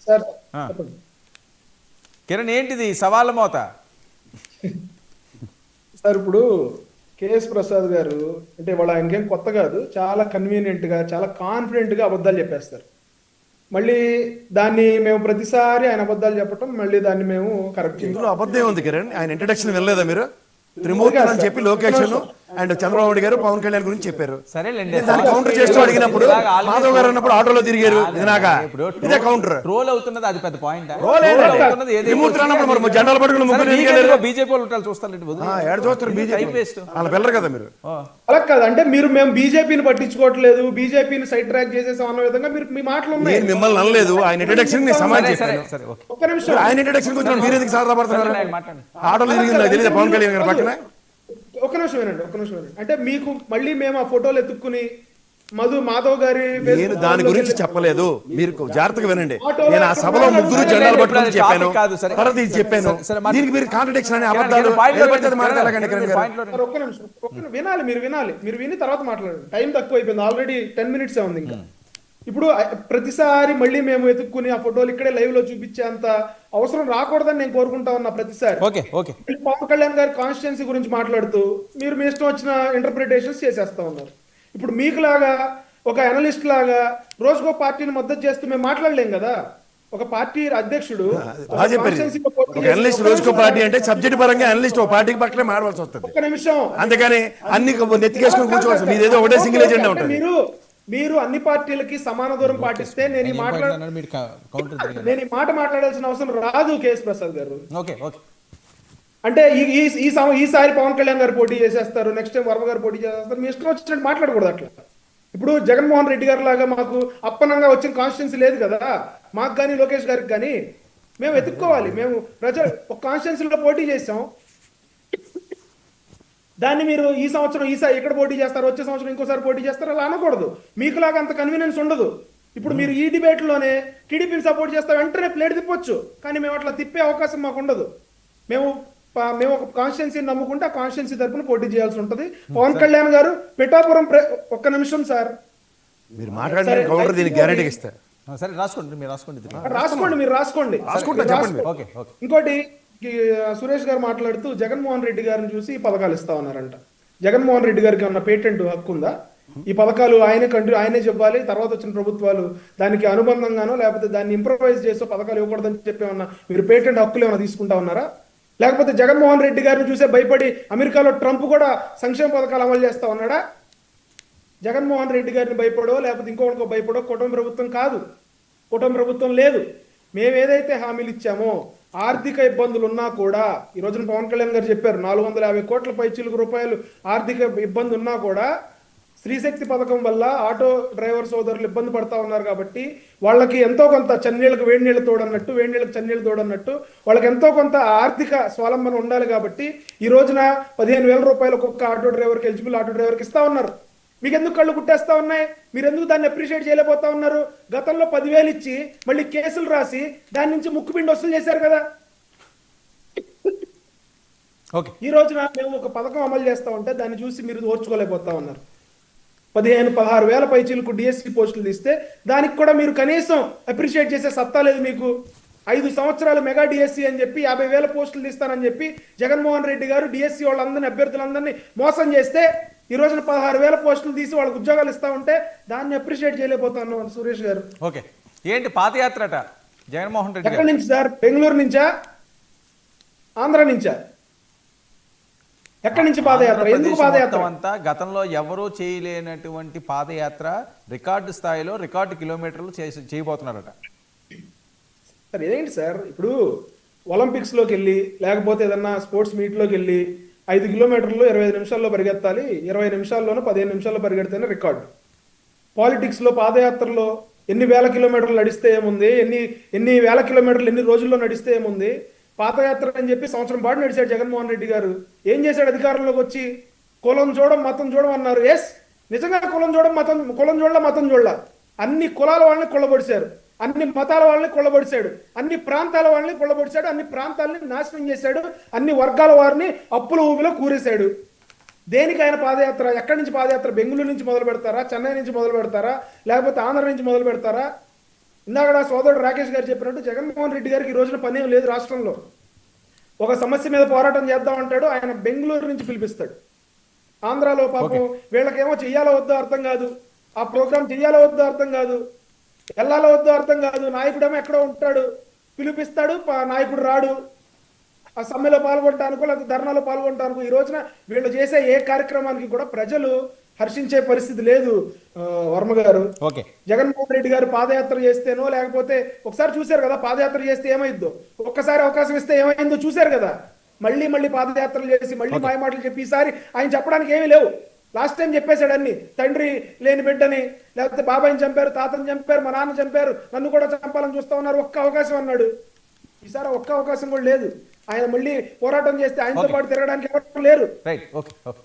Sir Kiran ఏంటిది సవాళ్ళ మోత? Sir ఇప్పుడు కేఎస్ ప్రసాద్ గారు అంటే వాళ్ళ ఆయనకేం కొత్త కాదు, చాలా కన్వీనియంట్గా చాలా కాన్ఫిడెంట్గా అబద్ధాలు చెప్పేస్తారు. మళ్ళీ దాన్ని మేము ప్రతిసారి ఆయన అబద్ధాలు చెప్పటం, మళ్ళీ దాన్ని మేము కరెక్ట్ చేయాలి. ఇందులో అబద్ధం ఉంది కిరణ్. ఆయన ఇంట్రడక్షన్ వినలేదా మీరు? త్రిమూర్తి అని చెప్పి లోకేషన్ అండ్ చంద్రబాబు నాయుడు గారు పవన్ కళ్యాణ్ గురించి చెప్పారు. సరేలేండి, దాన్ని కౌంటర్ చేస్తూ అడిగినప్పుడు మాధవ్ గారు అన్నప్పుడు ఆటోలో తిరిగారు. ఇదే కౌంటర్. ట్రోల్ అవుతున్నది అది పెద్ద పాయింట్. త్రిమూర్తి అన్నప్పుడు మరి జెండాలు పట్టుకుని ముగ్గురు బీజేపీ వాళ్ళు చూస్తారు చూస్తారు. బీజేపీ వాళ్ళు వెళ్ళరు కదా మీరు. అలా కాదు అంటే మేము బీజేపీని పట్టించుకోవట్లేదు, బీజేపీని సైడ్ ట్రాక్ చేసేసాం అన్న విధంగా మీరు మీ మాటలు ఉన్నాయి. నేను మిమ్మల్ని అనలేదు, ఆయన ఇంట్రడక్షన్ నేను సమాధానం చెప్పాను. ఒక్క నిమిషం, ఆయన ఇంట్రడక్షన్ గురించి మీరు ఎందుకు సాధపడుతున్నారు? ఆటోలో తిరిగింది తెలియదు పవన్ కళ్యాణ్ గారు పక్కన. ఒక్క నిమిషం వినండి. అంటే మీకు మళ్ళీ మేము ఆ ఫోటోలు ఎత్తుక్కుని మాధవ్ గారి నేను దాని గురించి చెప్పలేదు, మీరు జాగ్రత్తగా వినండి. నేను ఆ సభలో ముగ్గురు జెండాలు పట్టుకుని చెప్పాను, తర్వాత ఇది చెప్పాను. దీనికి మీరు కాంట్రడిక్షన్ అనే అబద్ధాలు ఒక్క నిమిషం వినాలి, మీరు విని తర్వాత మాట్లాడండి. టైం తక్కువ అయిపోయింది, ఆల్రెడీ 10 minutes ఉంది ఇంకా. ఇప్పుడు ప్రతిసారి మళ్ళీ మేము ఎత్తుక్కుని ఆ ఫోటోలు ఇక్కడే లైవ్ లో చూపించేంత అవసరం రాకూడదని నేను కోరుకుంటా ఉన్నా. ప్రతిసారి పవన్ కళ్యాణ్ గారి కాన్స్టిట్యున్సీ గురించి మాట్లాడుతూ మీరు మీ ఇష్టం వచ్చిన ఇంటర్ప్రిటేషన్స్ చేసేస్తా ఉన్నారు. ఇప్పుడు మీకు లాగా ఒక అనలిస్ట్ లాగా రోజుకో పార్టీని మద్దతు చేస్తూ మేము మాట్లాడలేం కదా. ఒక పార్టీ అధ్యక్షుడు రోజుకో పార్టీ అంటే సబ్జెక్ట్ పరంగా అనలిస్ట్ ఒక పార్టీకి పక్కనే మారవలసి వస్తుంది. ఒక్క నిమిషం, అందుకని అన్ని నెత్తికేసుకుని కూర్చోవచ్చు. మీదేదో ఒకటే సింగిల్ ఎజెండా ఉంటుంది. మీరు అన్ని పార్టీలకి సమాన దూరం పాటిస్తే నేను ఈ మాట మాట్లాడాల్సిన అవసరం రాదు. కేఎస్ ప్రసాద్ గారు అంటే ఈసారి పవన్ కళ్యాణ్ గారు పోటీ చేసేస్తారు, నెక్స్ట్ టైం వర్మ గారు పోటీ చేసేస్తారు, మీ ఇష్టం వచ్చినట్టు మాట్లాడకూడదు అట్లా. ఇప్పుడు జగన్మోహన్ రెడ్డి గారి లాగా మాకు అప్పనంగా వచ్చిన కాన్స్టిట్యున్సీ లేదు కదా మాకు కానీ లోకేష్ గారికి కానీ. మేము ఎత్తుక్కోవాలి. మేము ప్రజలు ఒక కాన్స్టిట్యున్సీలో పోటీ చేసాం, దాన్ని మీరు ఈ సంవత్సరం ఈసారి ఎక్కడ పోటీ చేస్తారు, వచ్చే సంవత్సరం ఇంకోసారి పోటీ చేస్తారు అలా అనకూడదు. మీకులాగా అంత కన్వీనియన్స్ ఉండదు. ఇప్పుడు మీరు ఈ డిబేట్లోనే టీడీపీని సపోర్ట్ చేస్తే వెంటనే ప్లేట్ తిప్పొచ్చు, కానీ మేము అట్లా తిప్పే అవకాశం మాకు ఉండదు. మేము ఒక కాన్స్టిట్యున్సీని నమ్ముకుంటే ఆ కాన్స్టిట్యున్సీ తరఫున పోటీ చేయాల్సి ఉంటుంది. పవన్ కళ్యాణ్ గారు పిఠాపురం ఒక్క నిమిషం సార్, మీరు మాట్లాడిన కౌంటర్ దీనికి గ్యారెంటీ ఇస్తారు. రాసుకోండి. ఇంకోటి సురేష్ గారు మాట్లాడుతూ జగన్మోహన్ రెడ్డి గారిని చూసి పథకాలు ఇస్తా ఉన్నారంట. జగన్మోహన్ రెడ్డి గారికి ఏమన్నా పేటెంట్ హక్కు ఉందా? ఈ పథకాలు ఆయనే చెప్పాలి, తర్వాత వచ్చిన ప్రభుత్వాలు దానికి అనుబంధంగానో లేకపోతే దాన్ని ఇంప్రవైజ్ చేసో పథకాలు ఇవ్వకూడదని చెప్పేమన్నా మీరు పేటెంట్ హక్కులు ఏమైనా తీసుకుంటా ఉన్నారా? లేకపోతే జగన్మోహన్ రెడ్డి గారిని చూసే భయపడి అమెరికాలో ట్రంప్ కూడా సంక్షేమ పథకాలు అమలు చేస్తా ఉన్నాడా? జగన్మోహన్ రెడ్డి గారిని భయపడో లేకపోతే ఇంకొకరికో భయపడో కూటమి ప్రభుత్వం కాదు, కూటమి ప్రభుత్వం లేదు. మేము ఏదైతే హామీలు ఇచ్చామో ఆర్థిక ఇబ్బందులు ఉన్నా కూడా, ఈ రోజున పవన్ కళ్యాణ్ గారు చెప్పారు 450 కోట్ల పైచిలకు రూపాయలు ఆర్థిక ఇబ్బంది ఉన్నా కూడా స్త్రీశక్తి పథకం వల్ల ఆటో డ్రైవర్ సోదరులు ఇబ్బంది పడతా ఉన్నారు కాబట్టి వాళ్ళకి ఎంతో కొంత చన్నీళ్ళకి వేడి నీళ్ళు తోడన్నట్టు, వేడి నీళ్ళకి చన్నీళ్ళు తోడన్నట్టు వాళ్ళకి ఎంతో కొంత ఆర్థిక స్వాలంబన ఉండాలి కాబట్టి ఈ రోజున 15,000 రూపాయలు ఒక్కొక్క ఆటో డ్రైవర్కి, ఎలిజిబుల్ ఆటో డ్రైవర్కి ఇస్తా ఉన్నారు. మీకు ఎందుకు కళ్ళు కుట్టేస్తా ఉన్నాయి? మీరు ఎందుకు దాన్ని అప్రిషియేట్ చేయలేకపోతా ఉన్నారు? గతంలో 10,000 ఇచ్చి మళ్ళీ కేసులు రాసి దాని నుంచి ముక్కుపిండి వసూలు చేశారు కదా. ఈ రోజున మేము ఒక పథకం అమలు చేస్తా ఉంటే దాన్ని చూసి మీరు ఓర్చుకోలేకపోతా ఉన్నారు. 15,000-16,000 పైచీలకు డిఎస్సి పోస్టులు తీస్తే దానికి కూడా మీరు కనీసం అప్రిషియేట్ చేసే సత్తా లేదు మీకు. 5 సంవత్సరాలు మెగా డిఎస్సి అని చెప్పి 50,000 పోస్టులు తీస్తానని చెప్పి జగన్మోహన్ రెడ్డి గారు డిఎస్సి వాళ్ళందరినీ, అభ్యర్థులందరినీ మోసం చేస్తే ఈ రోజున 16,000 పోస్టులు తీసి వాళ్ళకి ఉద్యోగాలు ఇస్తా ఉంటే దాన్ని అప్రిషియేట్ చేయలేకపోతాను. సురేష్ గారు ఏంటి పాదయాత్రట జగన్మోహన్ రెడ్డి ఎక్కడి నుంచి సార్? బెంగళూరు నుంచా, ఆంధ్ర నుంచా? ఎక్కడి నుంచి పాదయాత్ర? ఎందుకు పాదయాత్ర? అంతా గతంలో ఎవరూ చేయలేనటువంటి పాదయాత్ర రికార్డు స్థాయిలో రికార్డు కిలోమీటర్లు చేయబోతున్నారట. సార్ ఇదేంటి సార్? ఇప్పుడు ఒలింపిక్స్లోకి వెళ్ళి లేకపోతే ఏదన్నా స్పోర్ట్స్ మీట్లోకి వెళ్ళి 5 కిలోమీటర్లు 25 నిమిషాల్లో పరిగెత్తాలి, 20 నిమిషాల్లోనూ 15 నిమిషాల్లో పరిగెడితేనే రికార్డు. పాలిటిక్స్లో పాదయాత్రలో ఎన్ని వేల కిలోమీటర్లు నడిస్తే ఏముంది, ఎన్ని వేల కిలోమీటర్లు ఎన్ని రోజుల్లో నడిస్తే ఏముంది? పాదయాత్ర అని చెప్పి సంవత్సరం పాటు నడిచాడు జగన్మోహన్ రెడ్డి గారు. ఏం చేశాడు? అధికారంలోకి వచ్చి కులం చూడం మతం చూడం అన్నారు. ఎస్, నిజంగా కులం చూడం మతం చూడాల అన్ని కులాల వాళ్ళని కొల్లబొడిశారు, అన్ని మతాల వాళ్ళని కొల్లబొడిశాడు, అన్ని ప్రాంతాల వాళ్ళని కొల్లబొడిశాడు, అన్ని ప్రాంతాలని నాశనం చేశాడు, అన్ని వర్గాల వారిని అప్పుల ఊబిలో కూరేశాడు. దేనికి ఆయన పాదయాత్ర? ఎక్కడి నుంచి పాదయాత్ర? బెంగళూరు నుంచి మొదలు పెడతారా, చెన్నై నుంచి మొదలు పెడతారా, లేకపోతే ఆంధ్ర నుంచి మొదలు పెడతారా? ఇందాక నా సోదరుడు రాకేష్ గారు చెప్పినట్టు జగన్మోహన్ రెడ్డి గారికి ఈ రోజున పని ఏం లేదు రాష్ట్రంలో. ఒక సమస్య మీద పోరాటం చేద్దాం అంటాడు, ఆయన బెంగళూరు నుంచి పిలిపిస్తాడు. ఆంధ్రాలో పాపం వీళ్ళకేమో చెయ్యాలో వద్దో అర్థం కాదు, ఆ ప్రోగ్రామ్ చెయ్యాలో వద్దో అర్థం కాదు, వెళ్ళాలో వద్దో అర్థం కాదు. నాయకుడేమో ఎక్కడో ఉంటాడు, పిలిపిస్తాడు, నాయకుడు రాడు. ఆ సమ్మెలో పాల్గొంటానుకో లేకపోతే ధర్నాలో పాల్గొంటానుకో. ఈ రోజున వీళ్ళు చేసే ఏ కార్యక్రమానికి కూడా ప్రజలు హర్షించే పరిస్థితి లేదు. వర్మ గారు, జగన్మోహన్ రెడ్డి గారు పాదయాత్ర చేస్తేనో లేకపోతే ఒకసారి చూశారు కదా పాదయాత్ర చేస్తే ఏమైందో, ఒక్కసారి అవకాశం ఇస్తే ఏమైందో చూశారు కదా. మళ్ళీ మళ్ళీ పాదయాత్రలు చేసి మళ్ళీ మాయ మాటలు చెప్పి ఈసారి ఆయన చెప్పడానికి ఏమీ లేవు. లాస్ట్ టైం చెప్పేశాడు అన్ని, తండ్రి లేని బిడ్డని, లేకపోతే బాబాయిని చంపారు, తాతని చంపారు, మా నాన్న చంపారు, నన్ను కూడా చంపాలని చూస్తా ఉన్నారు, ఒక్క అవకాశం అన్నాడు. ఈసారి ఒక్క అవకాశం కూడా లేదు. ఆయన మళ్ళీ పోరాటం చేస్తే ఆయనతో పాటు తిరగడానికి ఎవరు లేరు. Right, okay okay.